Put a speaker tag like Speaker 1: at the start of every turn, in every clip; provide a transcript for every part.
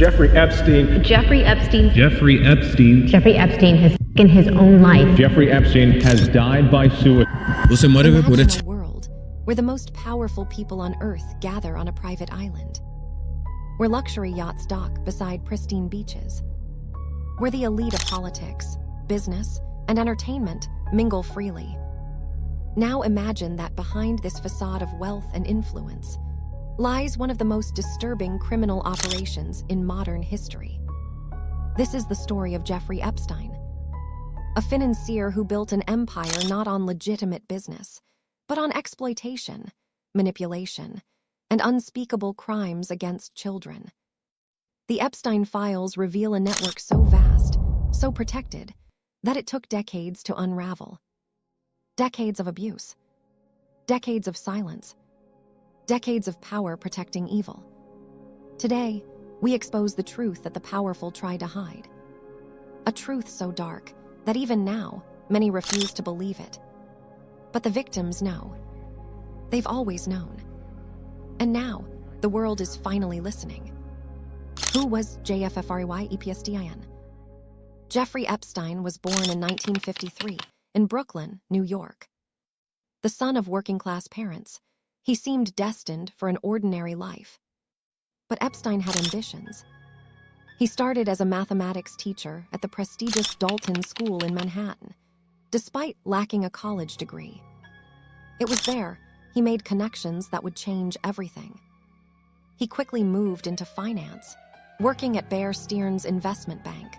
Speaker 1: Jeffrey Epstein.
Speaker 2: Jeffrey Epstein.
Speaker 3: Jeffrey Epstein.
Speaker 2: Jeffrey Epstein has taken his own life.
Speaker 1: Jeffrey Epstein has died by suicide.
Speaker 4: उसे मरे हुए पूरे
Speaker 5: Imagine a world where the most powerful people on Earth gather on a private island, where luxury yachts dock beside pristine beaches, where the elite of politics, business, and entertainment mingle freely. Now imagine that behind this facade of wealth and influence lies one of the most disturbing criminal operations in modern history. This is the story of Jeffrey Epstein, a financier who built an empire not on legitimate business, but on exploitation, manipulation, and unspeakable crimes against children. The Epstein Files reveal a network so vast, so protected, that it took decades to unravel. Decades of abuse, decades of silence, decades of power protecting evil. Today, we expose the truth that the powerful try to hide. A truth so dark that even now, many refuse to believe it. But the victims know. They've always known. And now, the world is finally listening. Who was Jeffrey Epstein? Jeffrey Epstein was born in 1953 in Brooklyn, New York. The son of working-class parents, he seemed destined for an ordinary life. But Epstein had ambitions. He started as a mathematics teacher at the prestigious Dalton School in Manhattan, despite lacking a college degree. It was there he made connections that would change everything. He quickly moved into finance, working at Bear Stearns Investment Bank.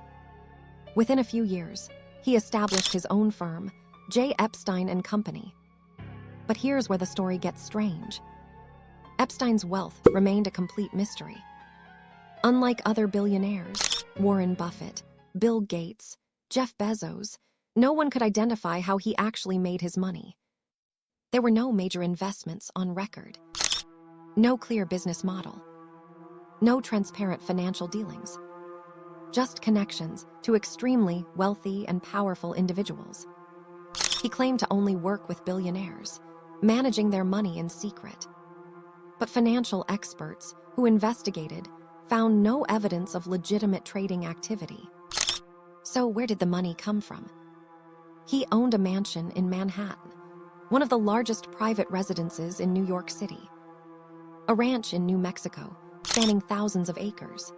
Speaker 5: Within a few years, he established his own firm, J. Epstein and Company. But here's where the story gets strange. Epstein's wealth remained a complete mystery. Unlike other billionaires, Warren Buffett, Bill Gates, Jeff Bezos, no one could identify how he actually made his money. There were no major investments on record, no clear business model, no transparent financial dealings, just connections to extremely wealthy and powerful individuals. He claimed to only work with billionaires, managing their money in secret. But financial experts who investigated found no evidence of legitimate trading activity. So where did the money come from? He owned a mansion in Manhattan, one of the largest private residences in New York City, a ranch in New Mexico spanning thousands of acres,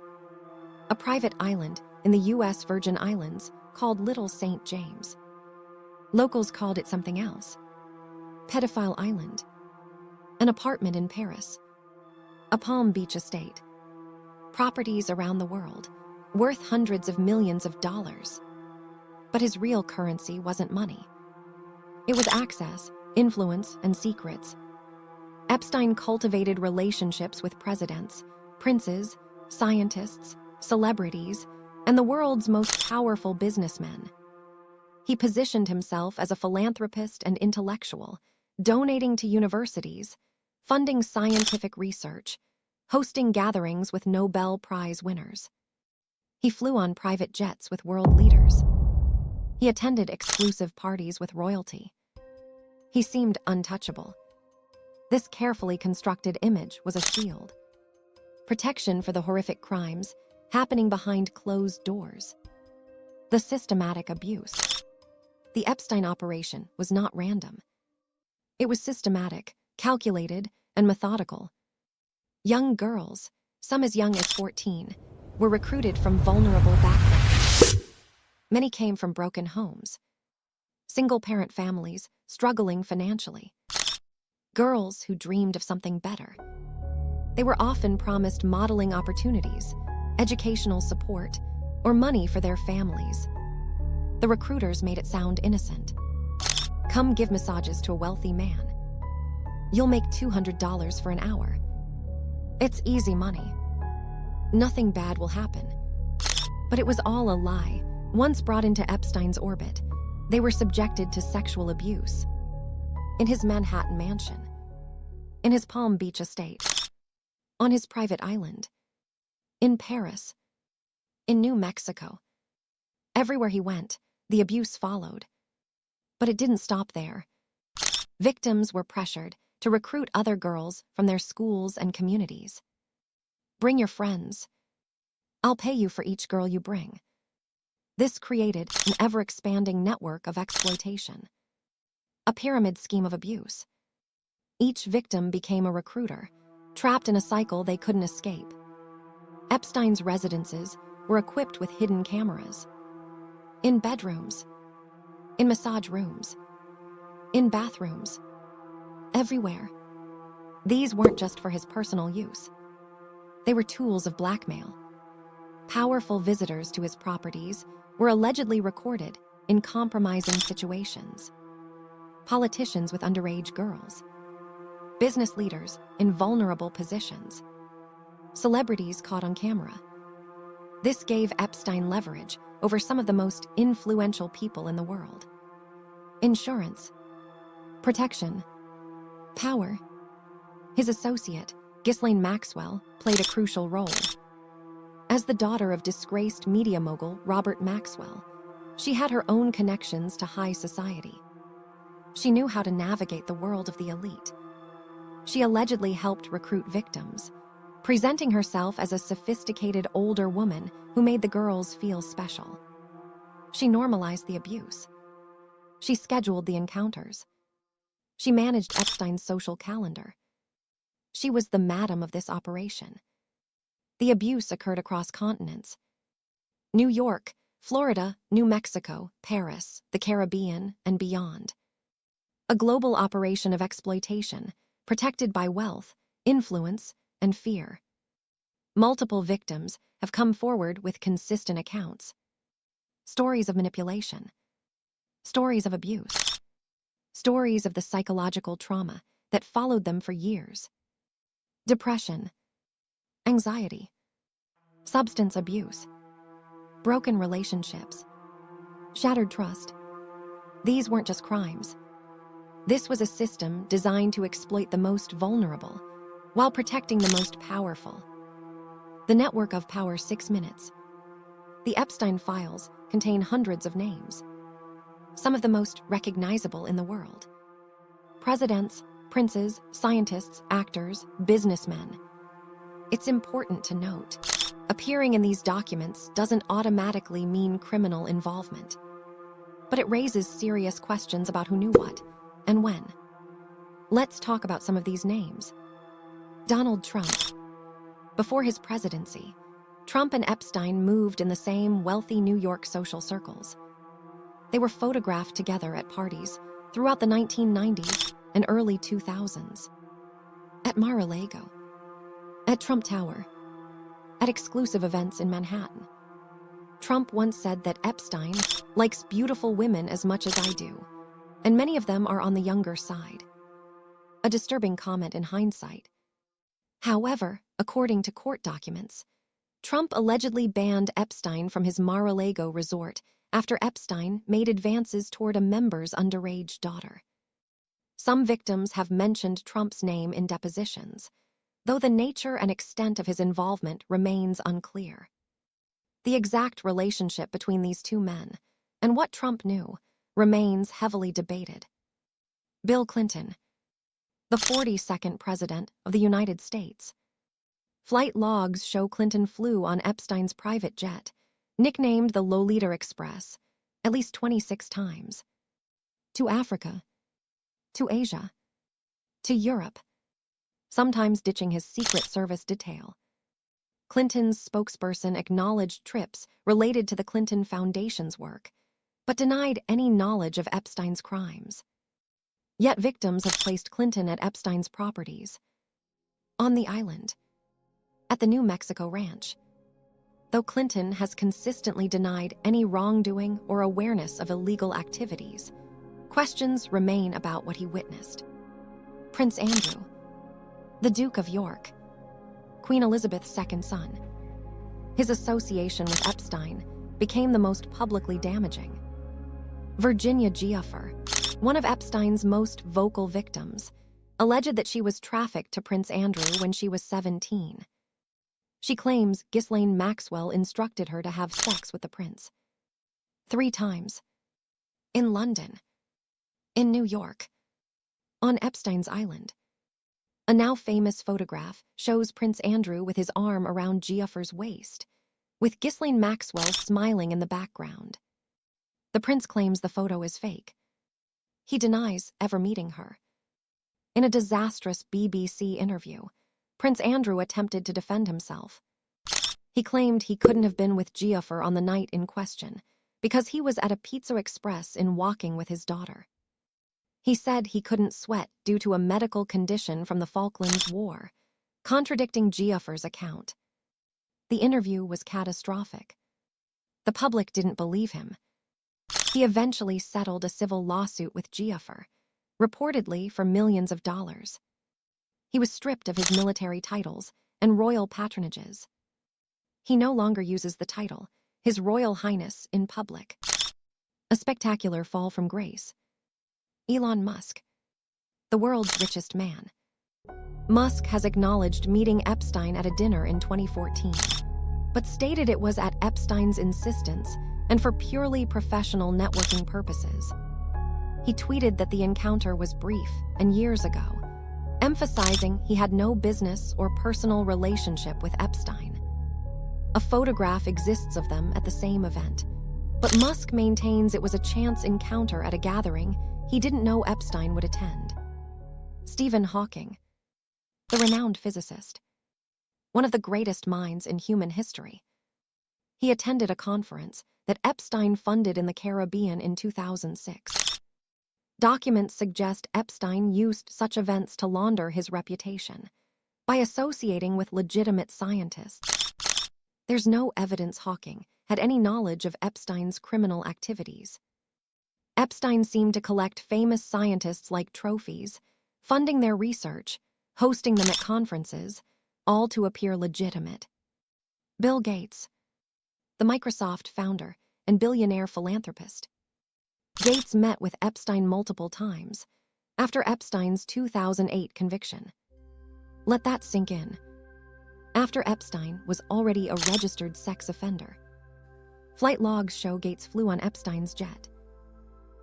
Speaker 5: a private island in the U.S. Virgin Islands called Little St. James. Locals called it something else. Pedophile Island. An apartment in Paris. A Palm Beach estate. Properties around the world, worth hundreds of millions of dollars. But his real currency wasn't money. It was access, influence, and secrets. Epstein cultivated relationships with presidents, princes, scientists, celebrities, and the world's most powerful businessmen. He positioned himself as a philanthropist and intellectual, donating to universities, funding scientific research, hosting gatherings with Nobel Prize winners. He flew on private jets with world leaders. He attended exclusive parties with royalty. He seemed untouchable. This carefully constructed image was a shield. Protection for the horrific crimes happening behind closed doors. The systematic abuse. The Epstein operation was not random. It was systematic, calculated, and methodical. Young girls, some as young as 14, were recruited from vulnerable backgrounds. Many came from broken homes. Single-parent families struggling financially. Girls who dreamed of something better. They were often promised modeling opportunities, educational support, or money for their families. The recruiters made it sound innocent. Come give massages to a wealthy man. You'll make $200 for an hour. It's easy money. Nothing bad will happen. But it was all a lie. Once brought into Epstein's orbit, they were subjected to sexual abuse. In his Manhattan mansion, in his Palm Beach estate, on his private island, in Paris, in New Mexico. Everywhere he went, the abuse followed. But it didn't stop there. Victims were pressured to recruit other girls from their schools and communities. Bring your friends. I'll pay you for each girl you bring. This created an ever-expanding network of exploitation, a pyramid scheme of abuse. Each victim became a recruiter, trapped in a cycle they couldn't escape. Epstein's residences were equipped with hidden cameras. In bedrooms, in massage rooms, in bathrooms, everywhere. These weren't just for his personal use. They were tools of blackmail. Powerful visitors to his properties were allegedly recorded in compromising situations. Politicians with underage girls, business leaders in vulnerable positions, celebrities caught on camera. This gave Epstein leverage over some of the most influential people in the world. Insurance, protection, power. His associate, Ghislaine Maxwell, played a crucial role. As the daughter of disgraced media mogul Robert Maxwell, she had her own connections to high society. She knew how to navigate the world of the elite. She allegedly helped recruit victims, presenting herself as a sophisticated older woman who made the girls feel special. She normalized the abuse. She scheduled the encounters. She managed Epstein's social calendar. She was the madam of this operation. The abuse occurred across continents: New York, Florida, New Mexico, Paris, the Caribbean, and beyond. A global operation of exploitation, protected by wealth, influence, and fear. Multiple victims have come forward with consistent accounts. Stories of manipulation. Stories of abuse. Stories of the psychological trauma that followed them for years. Depression, anxiety, substance abuse, broken relationships, shattered trust. These weren't just crimes. This was a system designed to exploit the most vulnerable while protecting the most powerful. The network of power 6 minutes. The Epstein Files contain hundreds of names, some of the most recognizable in the world. Presidents, princes, scientists, actors, businessmen. It's important to note, appearing in these documents doesn't automatically mean criminal involvement, but it raises serious questions about who knew what and when. Let's talk about some of these names. Donald Trump. Before his presidency, Trump and Epstein moved in the same wealthy New York social circles. They were photographed together at parties throughout the 1990s and early 2000s. At Mar-a-Lago, at Trump Tower, at exclusive events in Manhattan. Trump once said that Epstein likes beautiful women as much as I do, and many of them are on the younger side. A disturbing comment in hindsight. However, according to court documents, Trump allegedly banned Epstein from his Mar-a-Lago resort after Epstein made advances toward a member's underage daughter. Some victims have mentioned Trump's name in depositions, though the nature and extent of his involvement remains unclear. The exact relationship between these two men and what Trump knew remains heavily debated. Bill Clinton, the 42nd President of the United States. Flight logs show Clinton flew on Epstein's private jet, nicknamed the Lolita Express, at least 26 times. To Africa, to Asia, to Europe, sometimes ditching his Secret Service detail. Clinton's spokesperson acknowledged trips related to the Clinton Foundation's work, but denied any knowledge of Epstein's crimes. Yet victims have placed Clinton at Epstein's properties, on the island, at the New Mexico ranch. Though Clinton has consistently denied any wrongdoing or awareness of illegal activities, questions remain about what he witnessed. Prince Andrew, the Duke of York, Queen Elizabeth's second son. His association with Epstein became the most publicly damaging. Virginia Giuffre, one of Epstein's most vocal victims, alleged that she was trafficked to Prince Andrew when she was 17. She claims Ghislaine Maxwell instructed her to have sex with the prince. 3 times. In London. In New York. On Epstein's Island. A now famous photograph shows Prince Andrew with his arm around Giuffre's waist, with Ghislaine Maxwell smiling in the background. The prince claims the photo is fake. He denies ever meeting her. In a disastrous BBC interview, Prince Andrew attempted to defend himself. He claimed he couldn't have been with Giafar on the night in question because he was at a Pizza Express in Woking with his daughter. He said he couldn't sweat due to a medical condition from the Falklands War, contradicting Giafar's account. The interview was catastrophic. The public didn't believe him. He eventually settled a civil lawsuit with Giafar, reportedly for millions of dollars. He was stripped of his military titles and royal patronages. He no longer uses the title, His Royal Highness, in public. A spectacular fall from grace. Elon Musk, the world's richest man. Musk has acknowledged meeting Epstein at a dinner in 2014, but stated it was at Epstein's insistence and for purely professional networking purposes. He tweeted that the encounter was brief and years ago, emphasizing he had no business or personal relationship with Epstein. A photograph exists of them at the same event, but Musk maintains it was a chance encounter at a gathering he didn't know Epstein would attend. Stephen Hawking, the renowned physicist, one of the greatest minds in human history. He attended a conference that Epstein funded in the Caribbean in 2006. Documents suggest Epstein used such events to launder his reputation by associating with legitimate scientists. There's no evidence Hawking had any knowledge of Epstein's criminal activities. Epstein seemed to collect famous scientists like trophies, funding their research, hosting them at conferences, all to appear legitimate. Bill Gates, the Microsoft founder and billionaire philanthropist. Gates met with Epstein multiple times after Epstein's 2008 conviction. Let that sink in. After Epstein was already a registered sex offender. Flight logs show Gates flew on Epstein's jet.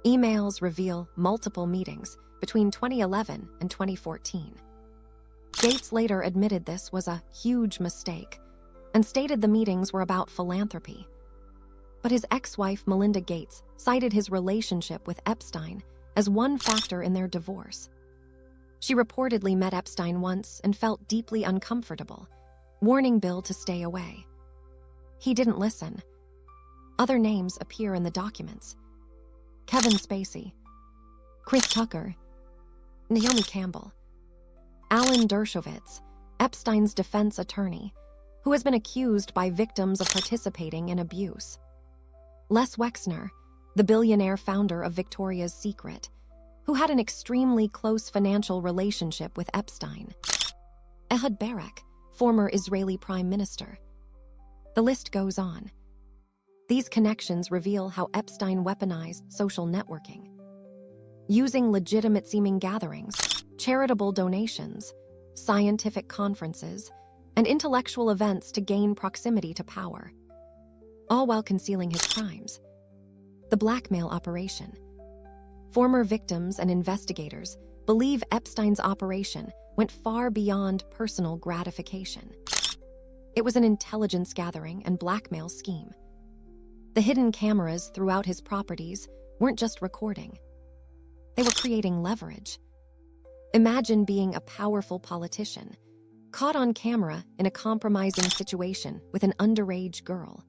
Speaker 5: Emails reveal multiple meetings between 2011 and 2014. Gates later admitted this was a huge mistake and stated the meetings were about philanthropy. But his ex-wife Melinda Gates cited his relationship with Epstein as one factor in their divorce. She reportedly met Epstein once and felt deeply uncomfortable, warning Bill to stay away. He didn't listen. Other names appear in the documents. Kevin Spacey, Chris Tucker, Naomi Campbell, Alan Dershowitz, Epstein's defense attorney, who has been accused by victims of participating in abuse. Les Wexner, the billionaire founder of Victoria's Secret, who had an extremely close financial relationship with Epstein. Ehud Barak, former Israeli prime minister. The list goes on. These connections reveal how Epstein weaponized social networking, using legitimate-seeming gatherings, charitable donations, scientific conferences, and intellectual events to gain proximity to power, all while concealing his crimes. The blackmail operation. Former victims and investigators believe Epstein's operation went far beyond personal gratification. It was an intelligence gathering and blackmail scheme. The hidden cameras throughout his properties weren't just recording. They were creating leverage. Imagine being a powerful politician, caught on camera in a compromising situation with an underage girl.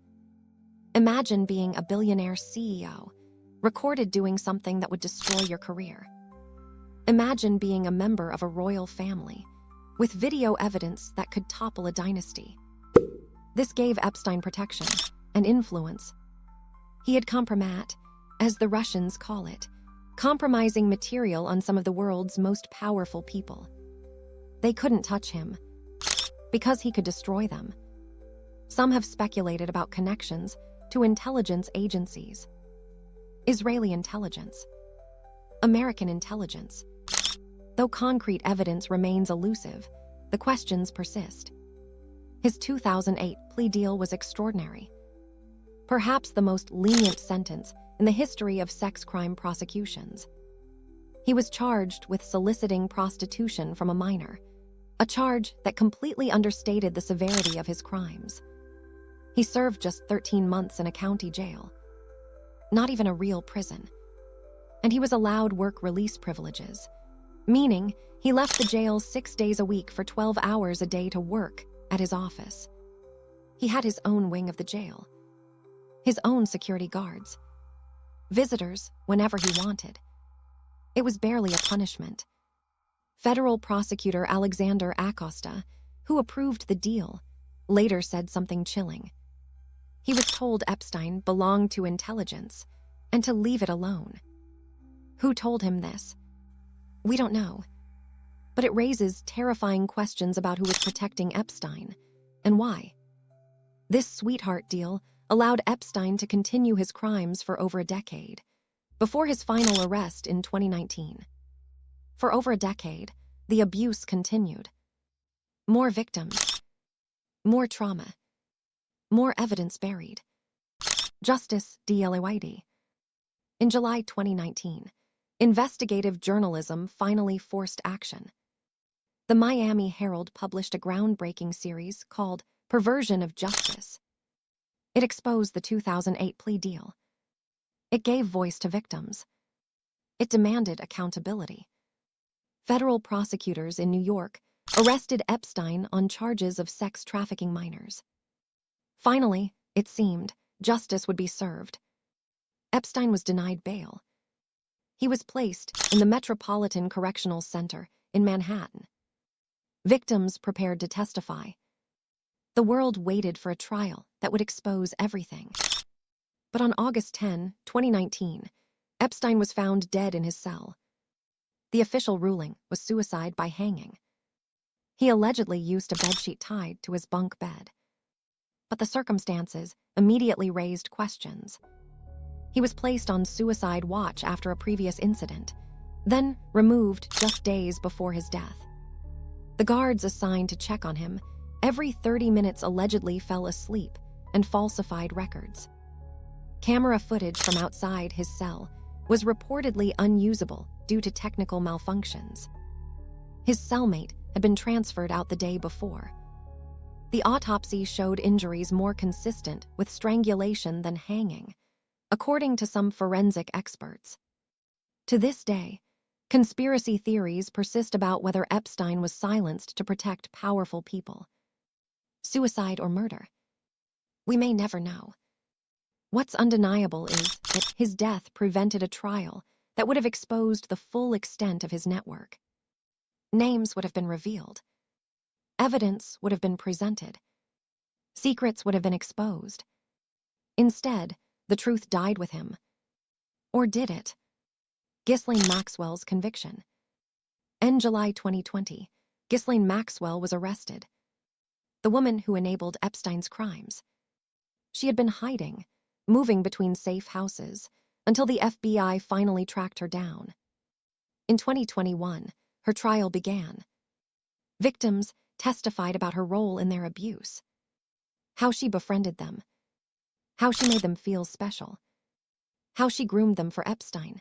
Speaker 5: Imagine being a billionaire CEO, recorded doing something that would destroy your career. Imagine being a member of a royal family, with video evidence that could topple a dynasty. This gave Epstein protection and influence. He had compromat, as the Russians call it, compromising material on some of the world's most powerful people. They couldn't touch him, because he could destroy them. Some have speculated about connections to intelligence agencies. Israeli intelligence, American intelligence. Though concrete evidence remains elusive, the questions persist. His 2008 plea deal was extraordinary. Perhaps the most lenient sentence in the history of sex crime prosecutions. He was charged with soliciting prostitution from a minor, a charge that completely understated the severity of his crimes. He served just 13 months in a county jail, not even a real prison. And he was allowed work release privileges, meaning he left the jail 6 days a week for 12 hours a day to work at his office. He had his own wing of the jail, his own security guards, visitors whenever he wanted. It was barely a punishment. Federal prosecutor Alexander Acosta, who approved the deal, later said something chilling. He was told Epstein belonged to intelligence and to leave it alone. Who told him this? We don't know. But it raises terrifying questions about who was protecting Epstein and why. This sweetheart deal allowed Epstein to continue his crimes for over a decade, before his final arrest in 2019. For over a decade, the abuse continued. More victims, more trauma, more evidence buried. Justice delayed. In July 2019, investigative journalism finally forced action. The Miami Herald published a groundbreaking series called Perversion of Justice. It exposed the 2008 plea deal. It gave voice to victims. It demanded accountability. Federal prosecutors in New York arrested Epstein on charges of sex trafficking minors. Finally, it seemed, justice would be served. Epstein was denied bail. He was placed in the Metropolitan Correctional Center in Manhattan. Victims prepared to testify. The world waited for a trial that would expose everything. But on August 10, 2019, Epstein was found dead in his cell. The official ruling was suicide by hanging. He allegedly used a bedsheet tied to his bunk bed. But the circumstances immediately raised questions. He was placed on suicide watch after a previous incident, then removed just days before his death. The guards assigned to check on him every 30 minutes allegedly fell asleep and falsified records. Camera footage from outside his cell was reportedly unusable due to technical malfunctions. His cellmate had been transferred out the day before. The autopsy showed injuries more consistent with strangulation than hanging, according to some forensic experts. To this day, conspiracy theories persist about whether Epstein was silenced to protect powerful people. Suicide or murder? We may never know. What's undeniable is that his death prevented a trial that would have exposed the full extent of his network. Names would have been revealed. Evidence would have been presented. Secrets would have been exposed. Instead, the truth died with him. Or did it? Ghislaine Maxwell's conviction. In July 2020, Ghislaine Maxwell was arrested. The woman who enabled Epstein's crimes. She had been hiding, moving between safe houses, until the FBI finally tracked her down. In 2021, her trial began. Victims testified about her role in their abuse, how she befriended them, how she made them feel special, how she groomed them for Epstein,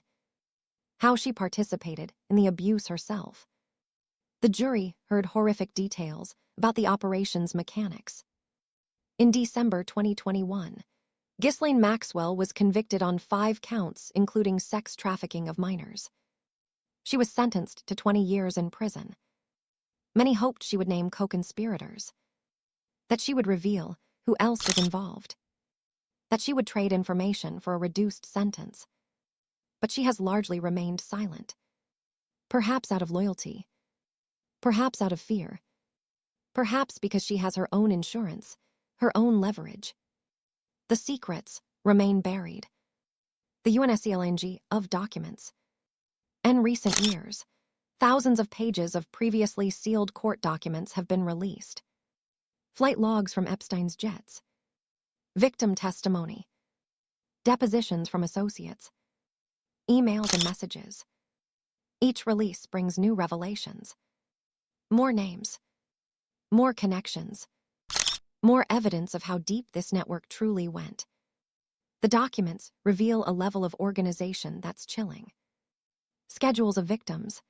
Speaker 5: how she participated in the abuse herself. The jury heard horrific details about the operation's mechanics. In December 2021, Ghislaine Maxwell was convicted on 5 counts, including sex trafficking of minors. She was sentenced to 20 years in prison. Many hoped she would name co-conspirators, that she would reveal who else was involved, that she would trade information for a reduced sentence. But she has largely remained silent. Perhaps out of loyalty, perhaps out of fear, perhaps because she has her own insurance, her own leverage. The secrets remain buried. The UNSCLNG of documents. In recent years, thousands of pages of previously sealed court documents have been released. Flight logs from Epstein's jets. Victim testimony. Depositions from associates. Emails and messages. Each release brings new revelations. More names. More connections. More evidence of how deep this network truly went. The documents reveal a level of organization that's chilling. Schedules of victims.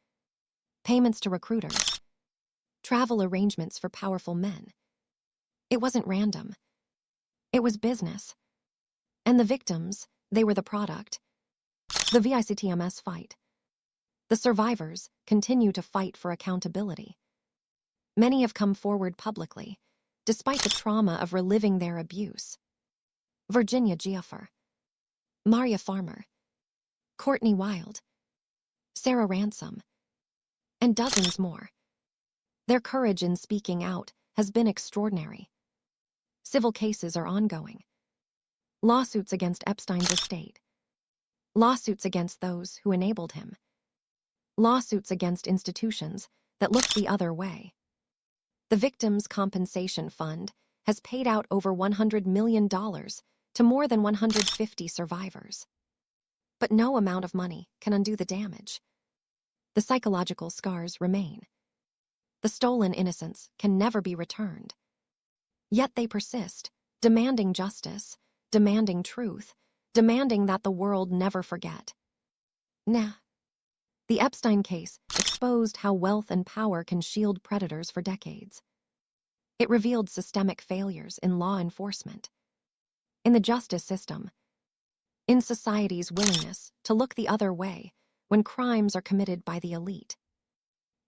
Speaker 5: Payments to recruiters. Travel arrangements for powerful men. It wasn't random. It was business. And the victims, they were the product. The VICTMS fight. The survivors continue to fight for accountability. Many have come forward publicly, despite the trauma of reliving their abuse. Virginia Giuffre, Maria Farmer, Courtney Wild, Sarah Ransom, and dozens more. Their courage in speaking out has been extraordinary. Civil cases are ongoing. Lawsuits against Epstein's estate. Lawsuits against those who enabled him. Lawsuits against institutions that looked the other way. The Victims' Compensation Fund has paid out over $100 million to more than 150 survivors. But no amount of money can undo the damage. The psychological scars remain. The stolen innocence can never be returned. Yet they persist, demanding justice, demanding truth, demanding that the world never forget. Nah. The Epstein case exposed how wealth and power can shield predators for decades. It revealed systemic failures in law enforcement, in the justice system, in society's willingness to look the other way when crimes are committed by the elite.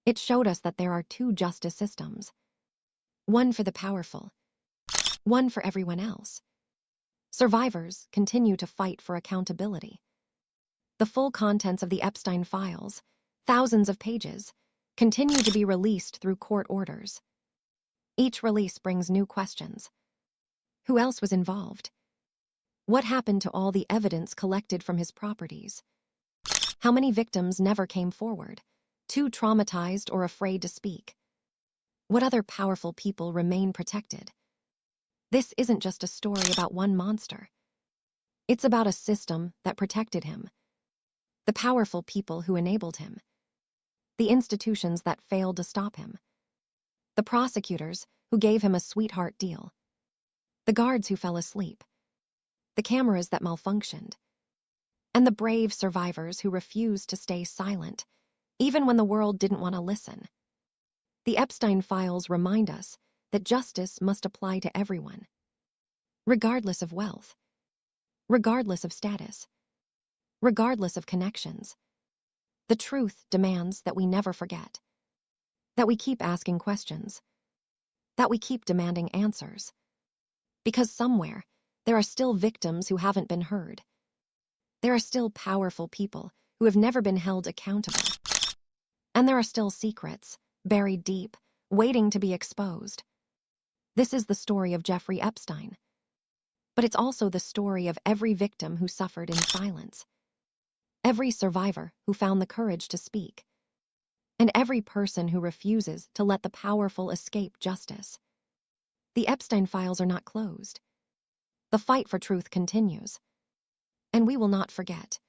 Speaker 5: It showed us that there are two justice systems, one for the powerful, one for everyone else. Survivors continue to fight for accountability. The full contents of the Epstein Files, thousands of pages, continue to be released through court orders. Each release brings new questions. Who else was involved? What happened to all the evidence collected from his properties? How many victims never came forward, too traumatized or afraid to speak? What other powerful people remain protected? This isn't just a story about one monster. It's about a system that protected him, the powerful people who enabled him, the institutions that failed to stop him, the prosecutors who gave him a sweetheart deal, the guards who fell asleep, the cameras that malfunctioned, and the brave survivors who refused to stay silent, even when the world didn't want to listen. The Epstein Files remind us that justice must apply to everyone, regardless of wealth, regardless of status, regardless of connections. The truth demands that we never forget, that we keep asking questions, that we keep demanding answers. Because somewhere, there are still victims who haven't been heard. There are still powerful people who have never been held accountable. And there are still secrets, buried deep, waiting to be exposed. This is the story of Jeffrey Epstein. But it's also the story of every victim who suffered in silence, every survivor who found the courage to speak, and every person who refuses to let the powerful escape justice. The Epstein Files are not closed. The fight for truth continues, and we will not forget.